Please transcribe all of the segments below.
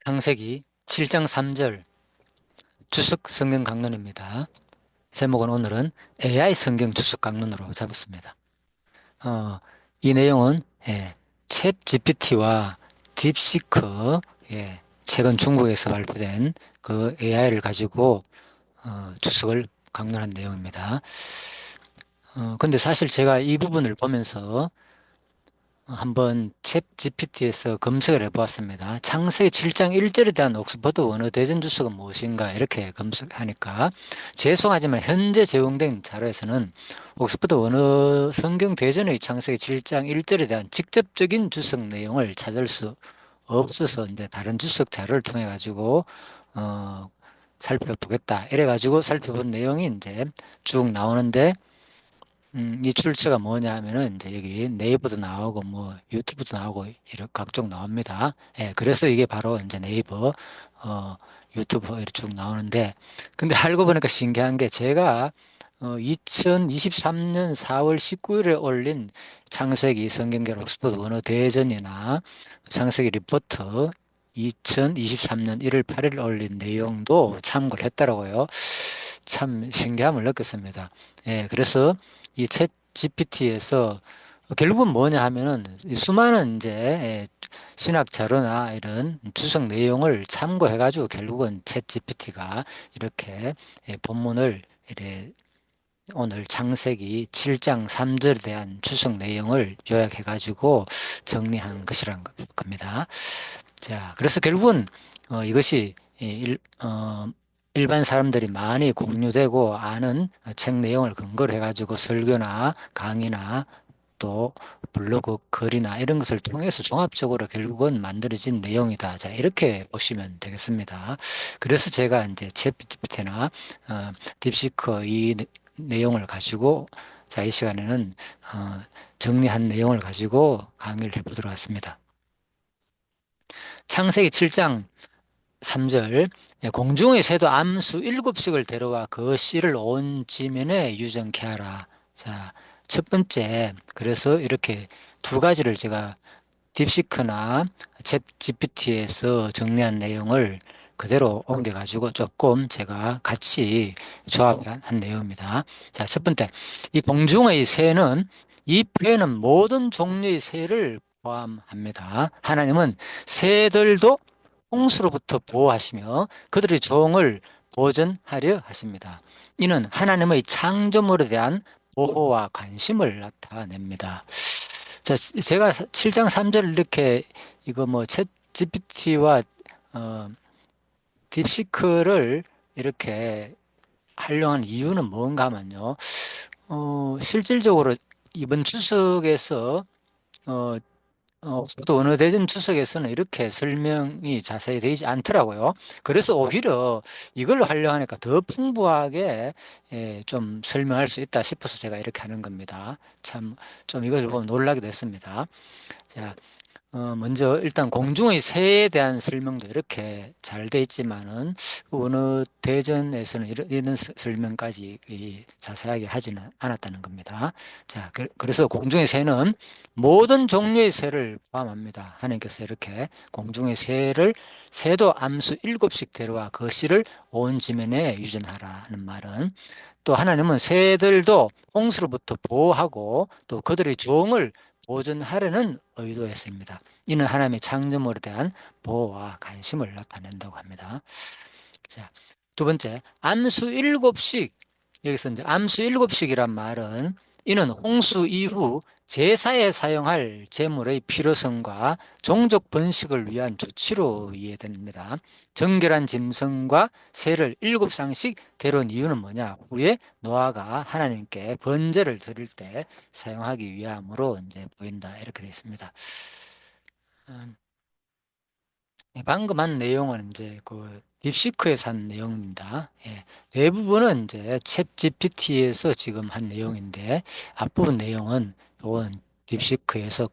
창세기 7장 3절 주석 성경 강론입니다. 제목은 오늘은 AI 성경 주석 강론으로 잡았습니다. 이 내용은 챗 GPT와 딥시크, 최근 중국에서 발표된 그 AI를 가지고 주석을 강론한 내용입니다. 근데 사실 제가 이 부분을 보면서 한번 챗 GPT에서 검색을 해보았습니다. 창세기 7장 1절에 대한 옥스퍼드 원어 대전 주석은 무엇인가 이렇게 검색하니까 죄송하지만 현재 제공된 자료에서는 옥스퍼드 원어 성경 대전의 창세기 7장 1절에 대한 직접적인 주석 내용을 찾을 수 없어서 이제 다른 주석 자료를 통해 가지고 어, 살펴보겠다. 이래 가지고 살펴본 내용이 이제 쭉 나오는데 이 출처가 뭐냐 하면은 이제 여기 네이버도 나오고 뭐 유튜브도 나오고 이런 각종 나옵니다. 그래서 이게 바로 이제 네이버, 어, 유튜브 이렇게 쭉 나오는데, 근데 알고 보니까 신기한 게 제가 2023년 4월 19일에 올린 창세기 성경결 옥스퍼드 원어 대전이나 창세기 리포트 2023년 1월 8일 올린 내용도 참고를 했더라고요. 참 신기함을 느꼈습니다. 그래서 이 챗 GPT에서 결국은 뭐냐 하면은 이 수많은 이제 신학 자료나 이런 주석 내용을 참고해 가지고 결국은 챗 GPT가 이렇게 본문을 이래 오늘 창세기 7장 3절에 대한 주석 내용을 요약해 가지고 정리한 것이란 겁니다. 자, 그래서 결국은 이것이 일반 사람들이 많이 공유되고 아는 책 내용을 근거로 해가지고 설교나 강의나 또 블로그 글이나 이런 것을 통해서 종합적으로 결국은 만들어진 내용이다. 자, 이렇게 보시면 되겠습니다. 그래서 제가 이제 챗GPT나 딥시크 이 내용을 가지고 자, 이 시간에는 정리한 내용을 가지고 강의를 해보도록 하겠습니다. 창세기 7장 3절 공중의 새도 암수 7씩을 데려와 그 씨를 온 지면에 유정케 하라. 자, 첫 번째 그래서 이렇게 두 가지를 제가 딥시크나 챗 GPT에서 정리한 내용을 그대로 옮겨가지고 조금 제가 같이 조합한 내용입니다. 자, 첫 번째, 이 공중의 새는 이 표현은 모든 종류의 새를 포함합니다. 하나님은 새들도 홍수로부터 보호하시며 그들의 종을 보존하려 하십니다. 이는 하나님의 창조물에 대한 보호와 관심을 나타냅니다. 자, 제가 7장 3절 이렇게 이거 뭐 챗 GPT와 어, 딥시크를 이렇게 활용한 이유는 뭔가 하면요. 실질적으로 이번 추석에서 어, 또 어느 대전 추석에서는 이렇게 설명이 자세히 되지 않더라고요. 그래서 오히려 이걸 활용하니까 더 풍부하게 좀 설명할 수 있다 싶어서 제가 이렇게 하는 겁니다. 참 좀 이것을 보면 놀라게 됐습니다. 자, 먼저 일단 공중의 새에 대한 설명도 이렇게 잘 돼 있지만은 그 어느 대전에서는 이런 설명까지 자세하게 하지는 않았다는 겁니다. 자, 그래서 공중의 새는 모든 종류의 새를 포함합니다. 하나님께서 이렇게 공중의 새도 암수 7씩 데려와 그 씨를 온 지면에 유전하라는 말은 또 하나님은 새들도 홍수로부터 보호하고 또 그들의 종을 보존하려는 의도였습니다. 이는 하나님의 창조물에 대한 보호와 관심을 나타낸다고 합니다. 자, 두 번째, 암수 7씩. 여기서 이제 암수 7씩이란 말은 이는 홍수 이후 제사에 사용할 제물의 필요성과 종족 번식을 위한 조치로 이해됩니다. 정결한 짐승과 새를 7쌍씩 데려온 이유는 뭐냐? 후에 노아가 하나님께 번제를 드릴 때 사용하기 위함으로 이제 보인다. 이렇게 되어 있습니다. 음, 방금 한 내용은 이제 그 딥시크에서 한 내용입니다. 대부분은 이제 챗 GPT에서 지금 한 내용인데 앞부분 내용은 요건 딥시크에서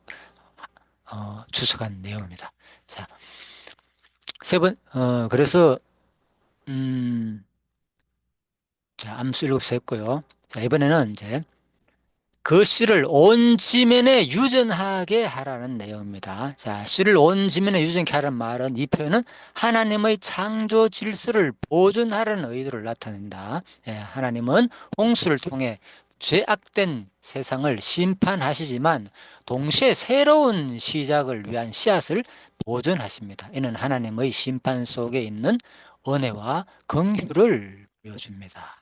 주석한 내용입니다. 자, 그래서 자, 암수 7개 했고요. 자, 이번에는 이제 그 씨를 온 지면에 유전하게 하라는 내용입니다. 자, 씨를 온 지면에 유전하게 하라는 말은, 이 표현은 하나님의 창조 질서를 보존하라는 의도를 나타낸다. 예, 하나님은 홍수를 통해 죄악된 세상을 심판하시지만 동시에 새로운 시작을 위한 씨앗을 보존하십니다. 이는 하나님의 심판 속에 있는 은혜와 긍휼을 보여줍니다.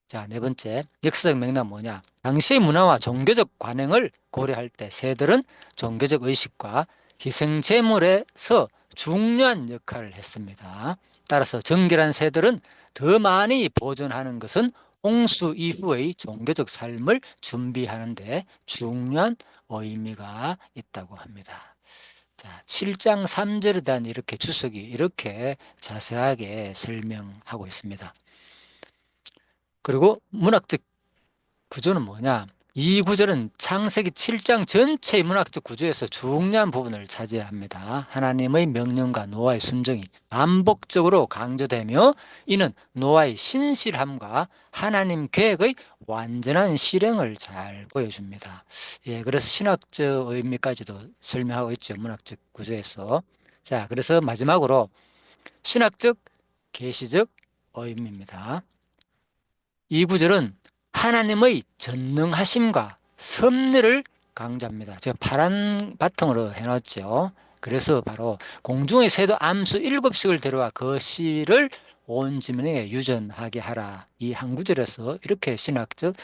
자, 네 번째, 역사적 맥락은 뭐냐? 당시의 문화와 종교적 관행을 고려할 때 새들은 종교적 의식과 희생 제물에서 중요한 역할을 했습니다. 따라서 정결한 새들은 더 많이 보존하는 것은 홍수 이후의 종교적 삶을 준비하는 데 중요한 의미가 있다고 합니다. 자, 7장 3절에 대한 이렇게 주석이 이렇게 자세하게 설명하고 있습니다. 그리고 문학적 구조는 뭐냐? 이 구절은 창세기 7장 전체의 문학적 구조에서 중요한 부분을 차지합니다. 하나님의 명령과 노아의 순종이 반복적으로 강조되며 이는 노아의 신실함과 하나님 계획의 완전한 실행을 잘 보여줍니다. 예, 그래서 신학적 의미까지도 설명하고 있죠. 문학적 구조에서. 자, 그래서 마지막으로 신학적, 계시적 의미입니다. 이 구절은 하나님의 전능하심과 섭리를 강조합니다. 제가 파란 바탕으로 해놨죠. 그래서 바로 공중의 새도 암수 7씩을 데려와 그 씨를 온 지면에 유전하게 하라. 이 한 구절에서 이렇게 신학적,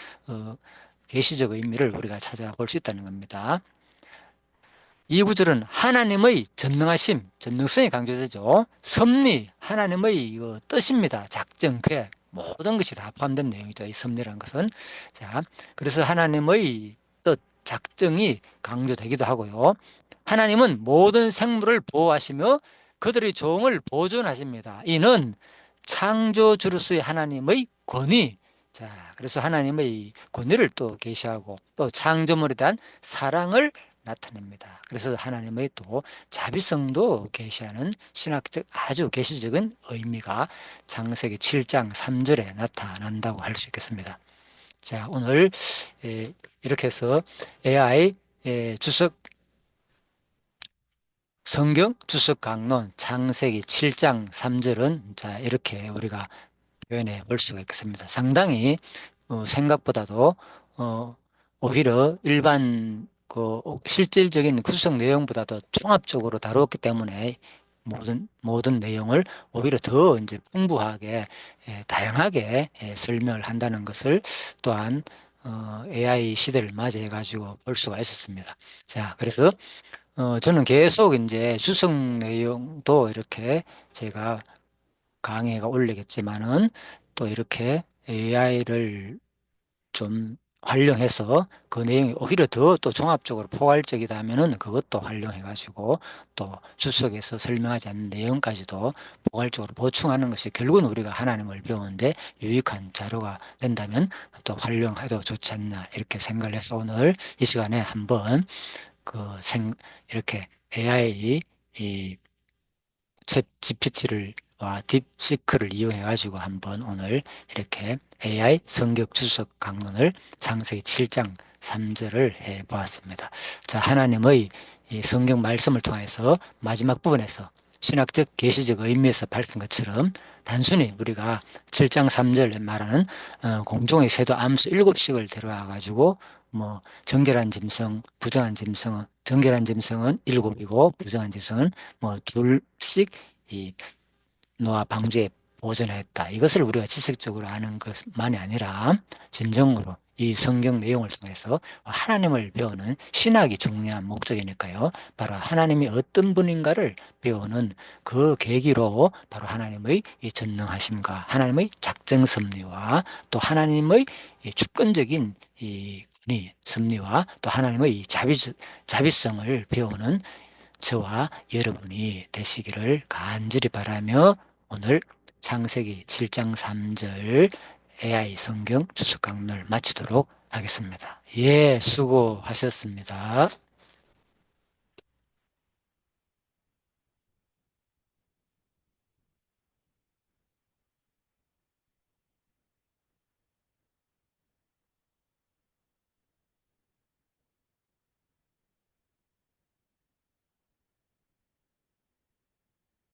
계시적 의미를 우리가 찾아볼 수 있다는 겁니다. 이 구절은 하나님의 전능하심, 전능성이 강조되죠. 섭리, 하나님의 이거 뜻입니다. 작정, 계획, 모든 것이 다 포함된 내용이죠. 이 섭리라는 것은. 자, 그래서 하나님의 뜻, 작정이 강조되기도 하고요. 하나님은 모든 생물을 보호하시며 그들의 종을 보존하십니다. 이는 창조주로서의 하나님의 권위, 자, 그래서 하나님의 권위를 또 계시하고 또 창조물에 대한 사랑을 나타냅니다. 그래서 하나님의 또 자비성도 계시하는 신학적 아주 계시적인 의미가 창세기 7장 3절에 나타난다고 할 수 있겠습니다. 자, 오늘 이렇게 해서 AI 주석 성경 주석 강론 창세기 7장 3절은 자, 이렇게 우리가 표현해 볼 수가 있겠습니다. 상당히 생각보다도 오히려 일반 실질적인 구성 내용보다도 종합적으로 다루었기 때문에 모든 내용을 오히려 더 이제 풍부하게 다양하게 설명을 한다는 것을 또한 AI 시대를 맞이해 가지고 볼 수가 있었습니다. 자, 그래서 저는 계속 이제 주석 내용도 이렇게 제가 강의가 올리겠지만은 또 이렇게 AI를 좀 활용해서 그 내용이 오히려 더 또 종합적으로 포괄적이다 하면은 그것도 활용해 가지고 또 주석에서 설명하지 않는 내용까지도 포괄적으로 보충하는 것이 결국은 우리가 하나님을 배우는데 유익한 자료가 된다면 또 활용해도 좋지 않나 이렇게 생각을 해서 오늘 이 시간에 한번 이렇게 AI 이 챗 GPT를 와 딥시크를 이용해 가지고 한번 오늘 이렇게 AI 성격 주석 강론을 창세기 7장 3절을 해 보았습니다. 자, 하나님의 이 성경 말씀을 통해서 마지막 부분에서 신학적 계시적 의미에서 밝힌 것처럼 단순히 우리가 7장 3절 말하는 공중의 새도 암수 7씩을 데려와 가지고 뭐 정결한 짐승, 부정한 짐승은 정결한 짐승은 7이고 부정한 짐승은 뭐 둘씩 이 노아 방주에 보존했다. 이것을 우리가 지식적으로 아는 것만이 아니라 진정으로 이 성경 내용을 통해서 하나님을 배우는 신학이 중요한 목적이니까요. 바로 하나님이 어떤 분인가를 배우는 그 계기로 바로 하나님의 이 전능하심과 하나님의 작정 섭리와 또 하나님의 이 주권적인 이 섭리와 또 하나님의 이 자비성을 배우는 저와 여러분이 되시기를 간절히 바라며 오늘 창세기 7장 3절 AI 성경 주석 강론을 마치도록 하겠습니다. 예, 수고하셨습니다.